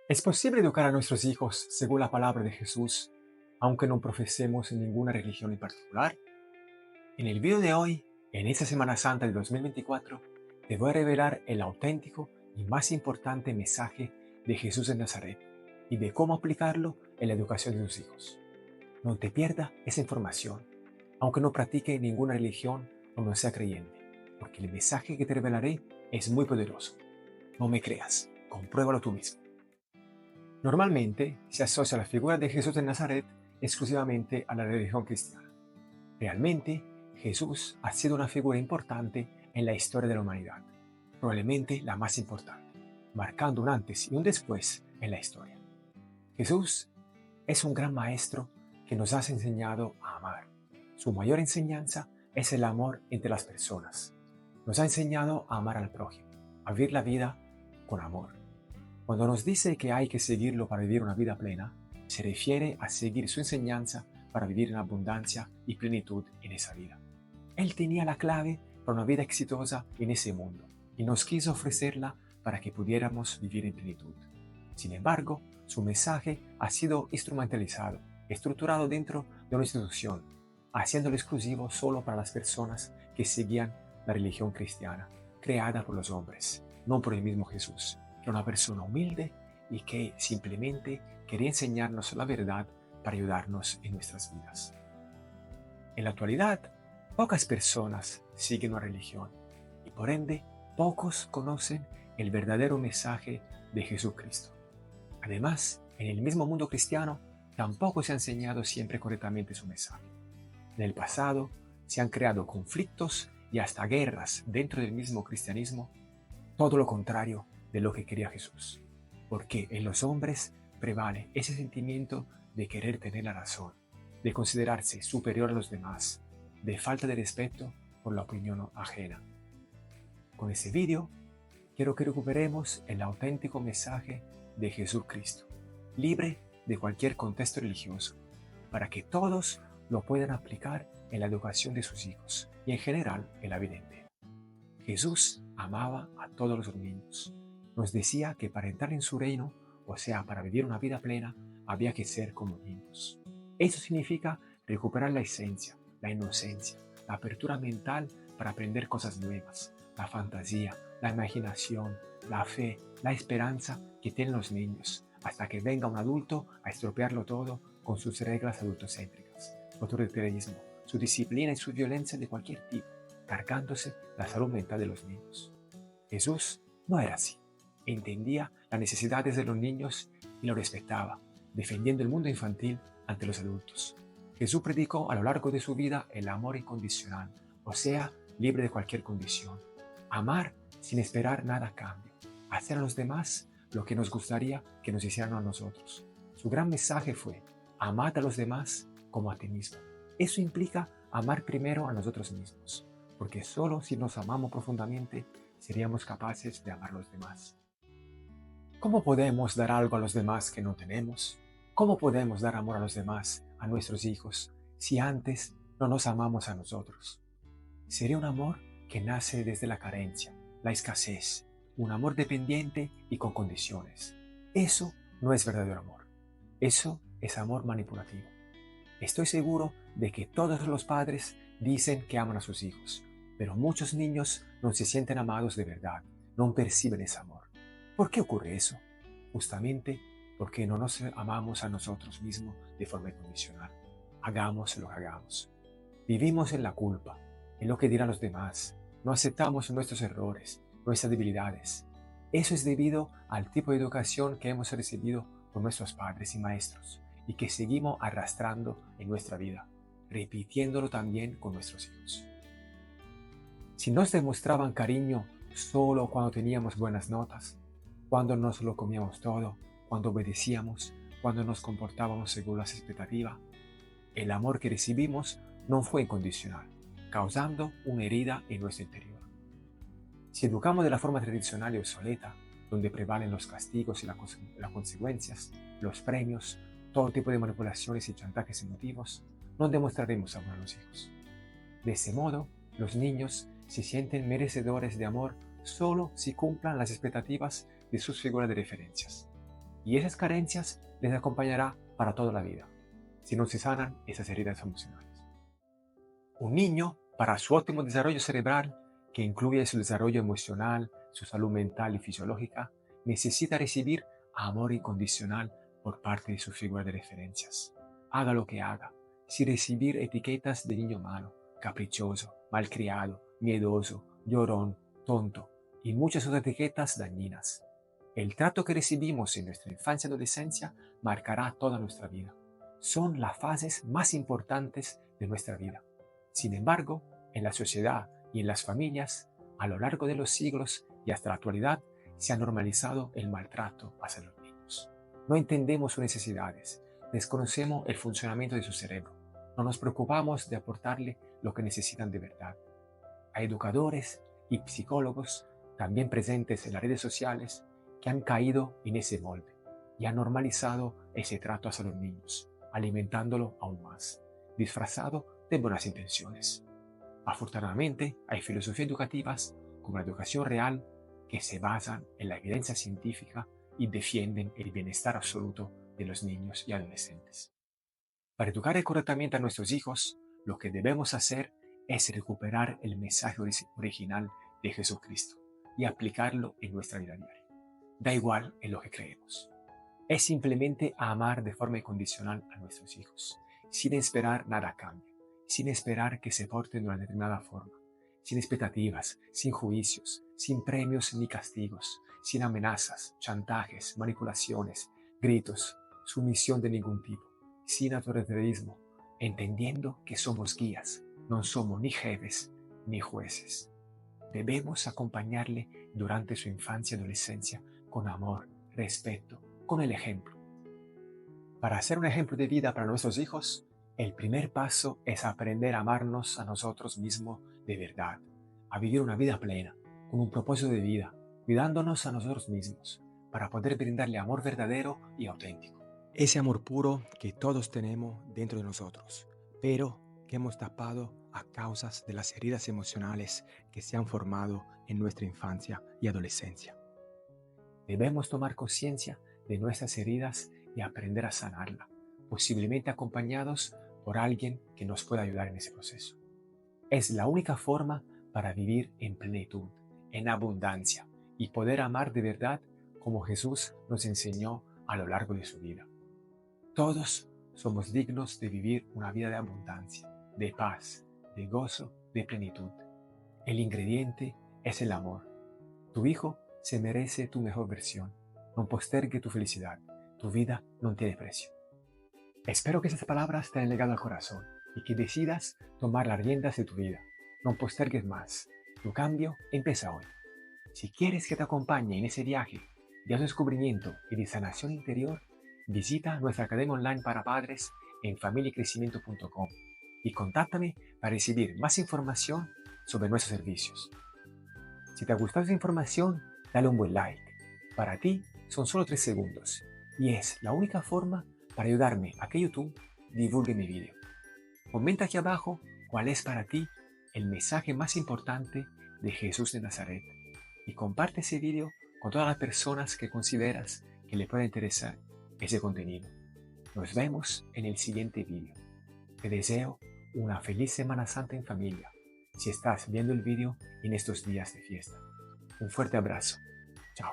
¿Es posible educar a nuestros hijos según la palabra de Jesús, aunque no profesemos ninguna religión en particular? En el video de hoy, en esta Semana Santa de 2024, te voy a revelar el auténtico y más importante mensaje de Jesús de Nazaret y de cómo aplicarlo en la educación de tus hijos. No te pierdas esa información, aunque no practique ninguna religión o no sea creyente, porque el mensaje que te revelaré es muy poderoso. No me creas, compruébalo tú mismo. Normalmente se asocia la figura de Jesús de Nazaret exclusivamente a la religión cristiana. Realmente, Jesús ha sido una figura importante en la historia de la humanidad, probablemente la más importante, marcando un antes y un después en la historia. Jesús es un gran maestro que nos ha enseñado a amar. Su mayor enseñanza es el amor entre las personas. Nos ha enseñado a amar al prójimo, a vivir la vida con amor. Cuando nos dice que hay que seguirlo para vivir una vida plena, se refiere a seguir su enseñanza para vivir en abundancia y plenitud en esa vida. Él tenía la clave para una vida exitosa en ese mundo y nos quiso ofrecerla para que pudiéramos vivir en plenitud. Sin embargo, su mensaje ha sido instrumentalizado, estructurado dentro de una institución, haciéndolo exclusivo solo para las personas que seguían la religión cristiana, creada por los hombres, no por el mismo Jesús, que era una persona humilde y que simplemente quería enseñarnos la verdad para ayudarnos en nuestras vidas. En la actualidad, pocas personas siguen una religión y por ende, pocos conocen el verdadero mensaje de Jesucristo. Además, en el mismo mundo cristiano, tampoco se ha enseñado siempre correctamente su mensaje. En el pasado, se han creado conflictos y hasta guerras dentro del mismo cristianismo, todo lo contrario de lo que quería Jesús, porque en los hombres prevale ese sentimiento de querer tener la razón, de considerarse superior a los demás, de falta de respeto por la opinión ajena. Con este vídeo, quiero que recuperemos el auténtico mensaje de Jesucristo, libre de cualquier contexto religioso, para que todos lo puedan aplicar en la educación de sus hijos y en general en la vida entera. Jesús amaba a todos los niños. Nos decía que para entrar en su reino, o sea, para vivir una vida plena, había que ser como niños. Eso significa recuperar la esencia, la inocencia, la apertura mental para aprender cosas nuevas, la fantasía, la imaginación, la fe, la esperanza que tienen los niños, hasta que venga un adulto a estropearlo todo con sus reglas adultocéntricas, su autoritarismo, su disciplina y su violencia de cualquier tipo, cargándose la salud mental de los niños. Jesús no era así. Entendía las necesidades de los niños y lo respetaba, defendiendo el mundo infantil ante los adultos. Jesús predicó a lo largo de su vida el amor incondicional, o sea, libre de cualquier condición. Amar sin esperar nada a cambio. Hacer a los demás lo que nos gustaría que nos hicieran a nosotros. Su gran mensaje fue: amad a los demás como a ti mismo. Eso implica amar primero a nosotros mismos, porque solo si nos amamos profundamente seríamos capaces de amar a los demás. ¿Cómo podemos dar algo a los demás que no tenemos? ¿Cómo podemos dar amor a los demás, a nuestros hijos, si antes no nos amamos a nosotros? Sería un amor que nace desde la carencia, la escasez, un amor dependiente y con condiciones. Eso no es verdadero amor. Eso es amor manipulativo. Estoy seguro de que todos los padres dicen que aman a sus hijos, pero muchos niños no se sienten amados de verdad, no perciben ese amor. ¿Por qué ocurre eso? Justamente porque no nos amamos a nosotros mismos de forma incondicional. Hagamos lo que hagamos. Vivimos en la culpa, en lo que dirán los demás. No aceptamos nuestros errores, nuestras debilidades. Eso es debido al tipo de educación que hemos recibido por nuestros padres y maestros y que seguimos arrastrando en nuestra vida, repitiéndolo también con nuestros hijos. Si nos demostraban cariño solo cuando teníamos buenas notas, cuando nos lo comíamos todo, cuando obedecíamos, cuando nos comportábamos según las expectativas, el amor que recibimos no fue incondicional, causando una herida en nuestro interior. Si educamos de la forma tradicional y obsoleta, donde prevalen los castigos y las consecuencias, los premios, todo tipo de manipulaciones y chantajes emotivos, no demostraremos amor a los hijos. De ese modo, los niños se sienten merecedores de amor solo si cumplan las expectativas de sus figuras de referencias. y esas carencias les acompañará para toda la vida, si no se sanan esas heridas emocionales. Un niño, para su óptimo desarrollo cerebral, que incluye su desarrollo emocional, su salud mental y fisiológica, necesita recibir amor incondicional por parte de su figura de referencias. Haga lo que haga, sin recibir etiquetas de niño malo, caprichoso, malcriado, miedoso, llorón, tonto y muchas otras etiquetas dañinas. El trato que recibimos en nuestra infancia y adolescencia marcará toda nuestra vida. Son las fases más importantes de nuestra vida. Sin embargo, en la sociedad y en las familias, a lo largo de los siglos y hasta la actualidad, se ha normalizado el maltrato hacia los niños. No entendemos sus necesidades, desconocemos el funcionamiento de su cerebro, no nos preocupamos de aportarle lo que necesitan de verdad. Hay educadores y psicólogos, también presentes en las redes sociales, que han caído en ese molde y han normalizado ese trato hacia los niños, alimentándolo aún más, disfrazado de buenas intenciones. Afortunadamente, hay filosofías educativas como la educación real que se basan en la evidencia científica y defienden el bienestar absoluto de los niños y adolescentes. Para educar correctamente a nuestros hijos, lo que debemos hacer es recuperar el mensaje original de Jesucristo y aplicarlo en nuestra vida diaria. Da igual en lo que creemos. Es simplemente amar de forma incondicional a nuestros hijos, sin esperar nada a cambio, sin esperar que se porten de una determinada forma, sin expectativas, sin juicios, sin premios ni castigos, sin amenazas, chantajes, manipulaciones, gritos, sumisión de ningún tipo, sin autoritarismo, entendiendo que somos guías, no somos ni jefes ni jueces. Debemos acompañarle durante su infancia y adolescencia con amor, respeto, con el ejemplo. Para ser un ejemplo de vida para nuestros hijos, el primer paso es aprender a amarnos a nosotros mismos de verdad, a vivir una vida plena, con un propósito de vida, cuidándonos a nosotros mismos, para poder brindarle amor verdadero y auténtico. Ese amor puro que todos tenemos dentro de nosotros, pero que hemos tapado a causa de las heridas emocionales que se han formado en nuestra infancia y adolescencia. Debemos tomar conciencia de nuestras heridas y aprender a sanarla, posiblemente acompañados por alguien que nos pueda ayudar en ese proceso. Es la única forma para vivir en plenitud, en abundancia y poder amar de verdad como Jesús nos enseñó a lo largo de su vida. Todos somos dignos de vivir una vida de abundancia, de paz, de gozo, de plenitud. El ingrediente es el amor. Tu hijo se merece tu mejor versión. No postergue tu felicidad. Tu vida no tiene precio. Espero que esas palabras te hayan llegado al corazón y que decidas tomar las riendas de tu vida. No postergues más. Tu cambio empieza hoy. Si quieres que te acompañe en ese viaje de autodescubrimiento y de sanación interior, visita nuestra academia online para padres en familiacrecimiento.com y contáctame para recibir más información sobre nuestros servicios. Si te ha gustado esta información, dale un buen like. Para ti son solo 3 segundos y es la única forma para ayudarme a que YouTube divulgue mi vídeo. Comenta aquí abajo cuál es para ti el mensaje más importante de Jesús de Nazaret y comparte ese vídeo con todas las personas que consideras que le pueda interesar ese contenido. Nos vemos en el siguiente vídeo. Te deseo una feliz Semana Santa en familia, si estás viendo el vídeo en estos días de fiesta. Un fuerte abrazo. Chao.